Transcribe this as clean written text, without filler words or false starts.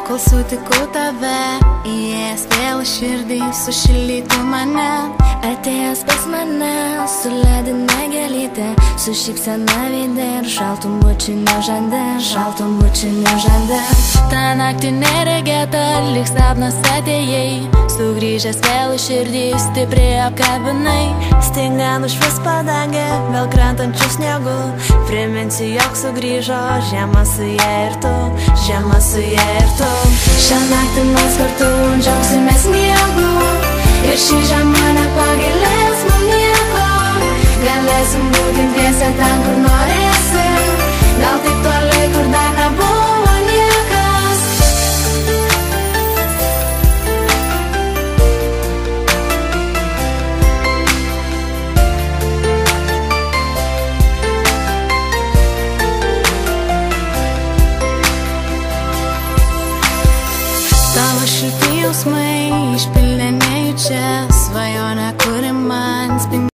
kol sutikau tave, įėjęs vėl širdį sušildytų mane. Atėjęs pas mane, suledina gėlytę, su šypsena veide ir šaltum bučinio žande, šaltum bučinio žande. Ta naktį neregėta, lyg sapnas atėjai, sugrįžęs vėl širdį stipriai apkabinai. Stingant užvis padangę, vėl krentančių sniegų, priminsiu, jog sugrįžo žiema su ja ir tu, žiema su ja ir tu. Šią naktį mes kartu džiaugsimės miegu, ir šį žiemą nepagailės mum nieko. Galėsim būti dviese ten, kur norėsim, gal taip toli, kur dar nebuvo niekas. Tavo šilti jausmai išpildė nejučia svajonę, kuri man spindi